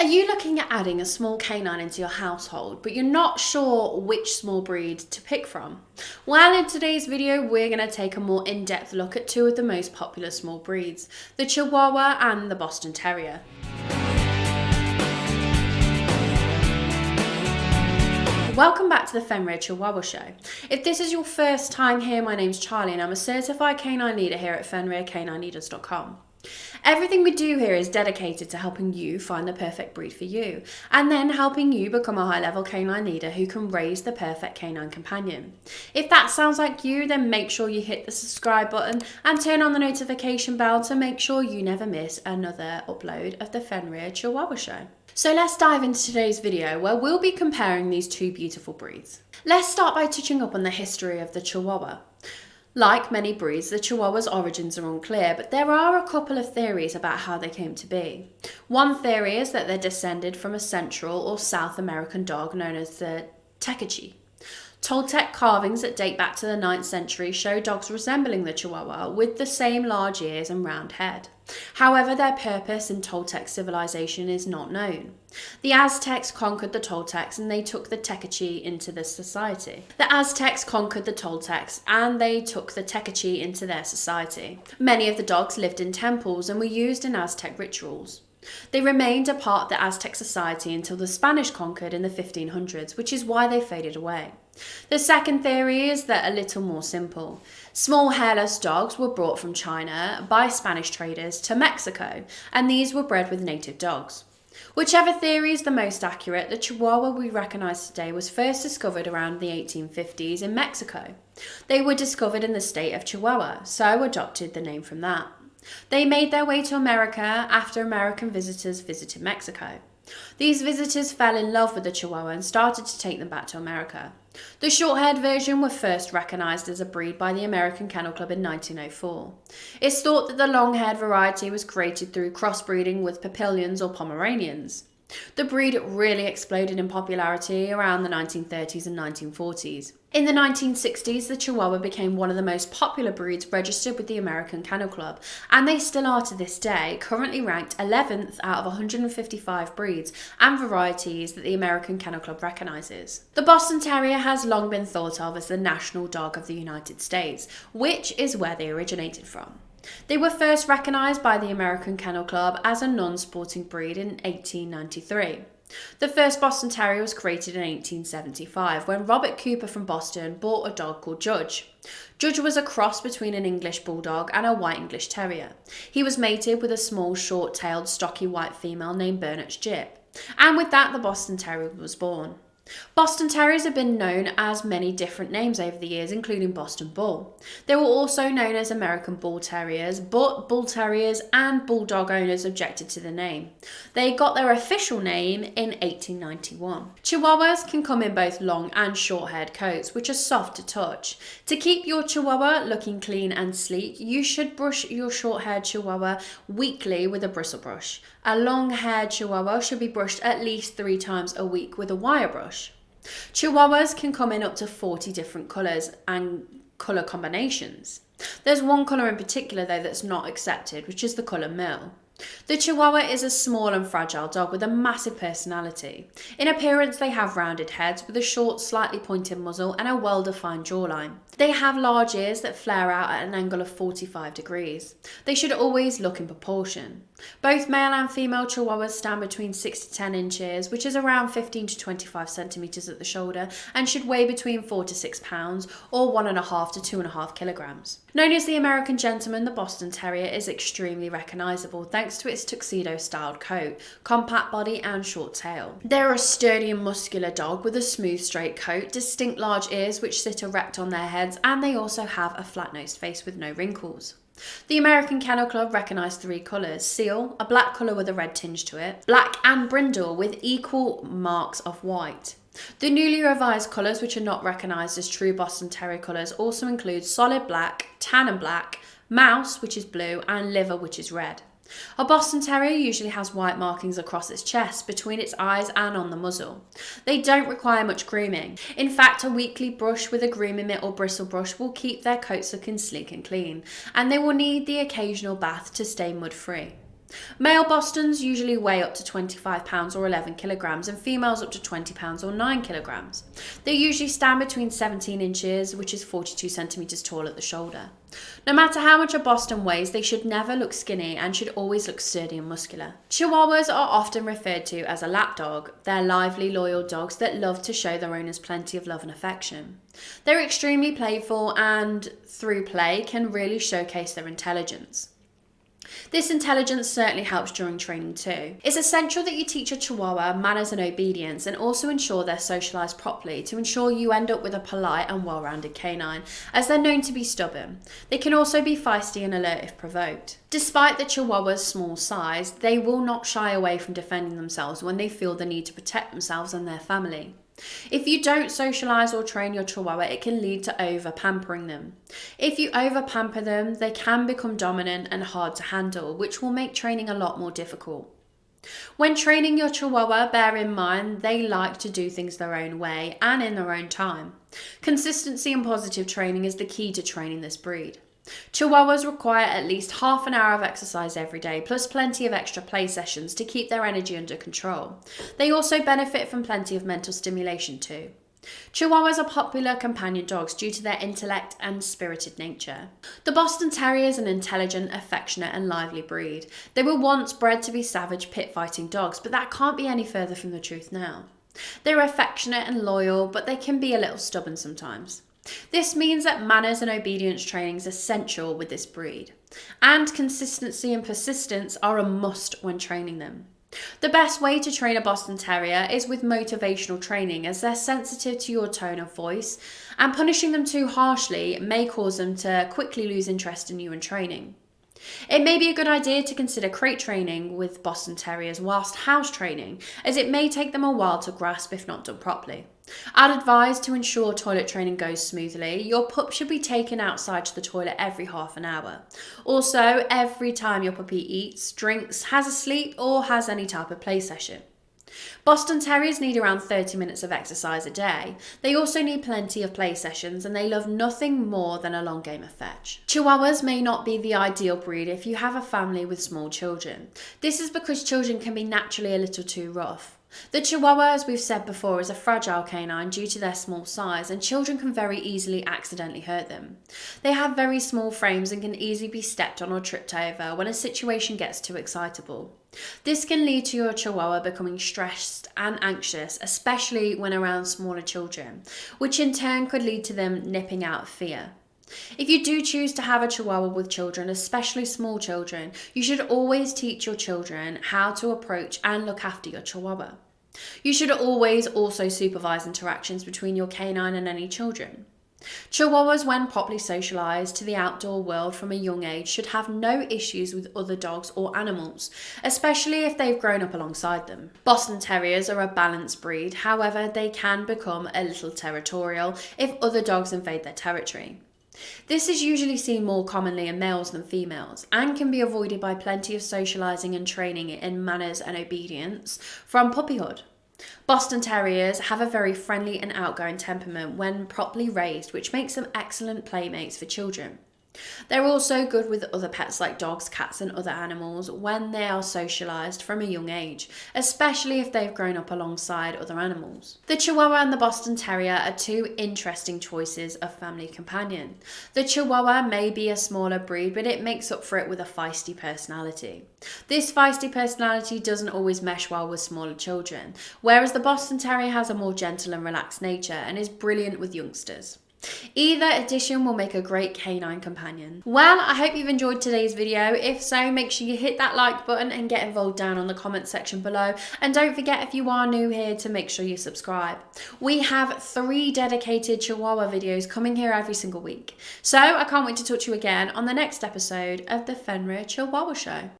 Are you looking at adding a small canine into your household, but you're not sure which small breed to pick from? Well, in today's video, we're going to take a more in-depth look at two of the most popular small breeds, the Chihuahua and the Boston Terrier. Welcome back to the Fenrir Chihuahua Show. If this is your first time here, my name's Charlie and I'm a certified canine leader here at FenrirCanineLeaders.com. Everything we do here is dedicated to helping you find the perfect breed for you, and then helping you become a high-level canine leader who can raise the perfect canine companion. If that sounds like you, then make sure you hit the subscribe button and turn on the notification bell to make sure you never miss another upload of the Fenrir Chihuahua Show. So let's dive into today's video where we'll be comparing these two beautiful breeds. Let's start by touching up on the history of the Chihuahua. Like many breeds, the Chihuahua's origins are unclear, but there are a couple of theories about how they came to be. One theory is that they're descended from a Central or South American dog known as the Tecachi. Toltec carvings that date back to the 9th century show dogs resembling the Chihuahua with the same large ears and round head. However, their purpose in Toltec civilization is not known. The Aztecs conquered the Toltecs and they took the Tecachi into their society. The Aztecs conquered the Toltecs and they took the Tecachi into their society. Many of the dogs lived in temples and were used in Aztec rituals. They remained a part of the Aztec society until the Spanish conquered in the 1500s, which is why they faded away. The second theory is that a little more simple. Small hairless dogs were brought from China by Spanish traders to Mexico, and these were bred with native dogs. Whichever theory is the most accurate, the Chihuahua we recognise today was first discovered around the 1850s in Mexico. They were discovered in the state of Chihuahua, so adopted the name from that. They made their way to America after American visitors visited Mexico. These visitors fell in love with the Chihuahua and started to take them back to America. The short-haired version were first recognised as a breed by the American Kennel Club in 1904. It's thought that the long-haired variety was created through crossbreeding with Papillions or Pomeranians. The breed really exploded in popularity around the 1930s and 1940s. In the 1960s, the Chihuahua became one of the most popular breeds registered with the American Kennel Club, and they still are to this day, currently ranked 11th out of 155 breeds and varieties that the American Kennel Club recognises. The Boston Terrier has long been thought of as the national dog of the United States, which is where they originated from. They were first recognised by the American Kennel Club as a non-sporting breed in 1893. The first Boston Terrier was created in 1875 when Robert Cooper from Boston bought a dog called Judge. Judge was a cross between an English Bulldog and a White English Terrier. He was mated with a small, short-tailed, stocky white female named Bernard's Jip, and with that the Boston Terrier was born. Boston Terriers have been known as many different names over the years, including Boston Bull. They were also known as American Bull Terriers, but Bull Terriers and Bulldog owners objected to the name. They got their official name in 1891. Chihuahuas can come in both long and short-haired coats, which are soft to touch. To keep your Chihuahua looking clean and sleek, you should brush your short-haired Chihuahua weekly with a bristle brush. A long-haired Chihuahua should be brushed at least 3 times a week with a wire brush. Chihuahuas can come in up to 40 different colours and colour combinations. There's one colour in particular though that's not accepted, which is the colour mill. The Chihuahua is a small and fragile dog with a massive personality. In appearance, they have rounded heads with a short, slightly pointed muzzle and a well-defined jawline. They have large ears that flare out at an angle of 45 degrees. They should always look in proportion. Both male and female Chihuahuas stand between 6 to 10 inches, which is around 15 to 25 centimetres at the shoulder, and should weigh between 4 to 6 pounds or 1.5 to 2.5 kilograms. Known as the American Gentleman, the Boston Terrier is extremely recognisable thanks to its tuxedo-styled coat, compact body and short tail. They're a sturdy and muscular dog with a smooth straight coat, distinct large ears which sit erect on their heads, and they also have a flat-nosed face with no wrinkles. The American Kennel Club recognised 3 colours: seal, a black colour with a red tinge to it, black and brindle with equal marks of white. The newly revised colours, which are not recognised as true Boston Terrier colours, also include solid black, tan and black, mouse, which is blue, and liver, which is red. A Boston Terrier usually has white markings across its chest, between its eyes and on the muzzle. They don't require much grooming. In fact, a weekly brush with a grooming mitt or bristle brush will keep their coats looking sleek and clean, and they will need the occasional bath to stay mud-free. Male Bostons usually weigh up to 25 pounds or 11 kilograms and females up to 20 pounds or 9 kilograms. They usually stand between 17 inches, which is 42 centimeters tall at the shoulder. No matter how much a Boston weighs, they should never look skinny and should always look sturdy and muscular. Chihuahuas are often referred to as a lap dog. They're lively, loyal dogs that love to show their owners plenty of love and affection. They're extremely playful and, through play, can really showcase their intelligence. This intelligence certainly helps during training too. It's essential that you teach a Chihuahua manners and obedience and also ensure they're socialised properly to ensure you end up with a polite and well-rounded canine, as they're known to be stubborn. They can also be feisty and alert if provoked. Despite the Chihuahua's small size, they will not shy away from defending themselves when they feel the need to protect themselves and their family. If you don't socialise or train your Chihuahua, it can lead to over-pampering them. If you over-pamper them, they can become dominant and hard to handle, which will make training a lot more difficult. When training your Chihuahua, bear in mind they like to do things their own way and in their own time. Consistency and positive training is the key to training this breed. Chihuahuas require at least half an hour of exercise every day, plus plenty of extra play sessions to keep their energy under control. They also benefit from plenty of mental stimulation too. Chihuahuas are popular companion dogs due to their intellect and spirited nature. The Boston Terrier is an intelligent, affectionate and lively breed. They were once bred to be savage pit-fighting dogs, but that can't be any further from the truth now. They're affectionate and loyal, but they can be a little stubborn sometimes. This means that manners and obedience training is essential with this breed, and consistency and persistence are a must when training them. The best way to train a Boston Terrier is with motivational training, as they're sensitive to your tone of voice, and punishing them too harshly may cause them to quickly lose interest in you and training. It may be a good idea to consider crate training with Boston Terriers whilst house training, as it may take them a while to grasp if not done properly. I'd advise to ensure toilet training goes smoothly. Your pup should be taken outside to the toilet every half an hour. Also, every time your puppy eats, drinks, has a sleep or has any type of play session. Boston Terriers need around 30 minutes of exercise a day. They also need plenty of play sessions and they love nothing more than a long game of fetch. Chihuahuas may not be the ideal breed if you have a family with small children. This is because children can be naturally a little too rough. The Chihuahua, as we've said before, is a fragile canine due to their small size, and children can very easily accidentally hurt them. They have very small frames and can easily be stepped on or tripped over when a situation gets too excitable. This can lead to your Chihuahua becoming stressed and anxious, especially when around smaller children, which in turn could lead to them nipping out of fear. If you do choose to have a Chihuahua with children, especially small children, you should always teach your children how to approach and look after your Chihuahua. You should always also supervise interactions between your canine and any children. Chihuahuas, when properly socialised to the outdoor world from a young age, should have no issues with other dogs or animals, especially if they've grown up alongside them. Boston Terriers are a balanced breed, however, they can become a little territorial if other dogs invade their territory. This is usually seen more commonly in males than females and can be avoided by plenty of socialising and training in manners and obedience from puppyhood. Boston Terriers have a very friendly and outgoing temperament when properly raised, which makes them excellent playmates for children. They're also good with other pets like dogs, cats and other animals when they are socialised from a young age, especially if they've grown up alongside other animals. The Chihuahua and the Boston Terrier are two interesting choices of family companion. The Chihuahua may be a smaller breed, but it makes up for it with a feisty personality. This feisty personality doesn't always mesh well with smaller children, whereas the Boston Terrier has a more gentle and relaxed nature and is brilliant with youngsters. Either addition will make a great canine companion. Well, I hope you've enjoyed today's video. If so, make sure you hit that like button and get involved down on the comment section below. And don't forget, if you are new here, to make sure you subscribe. We have 3 dedicated Chihuahua videos coming here every single week. So I can't wait to talk to you again on the next episode of the Fenrir Chihuahua Show.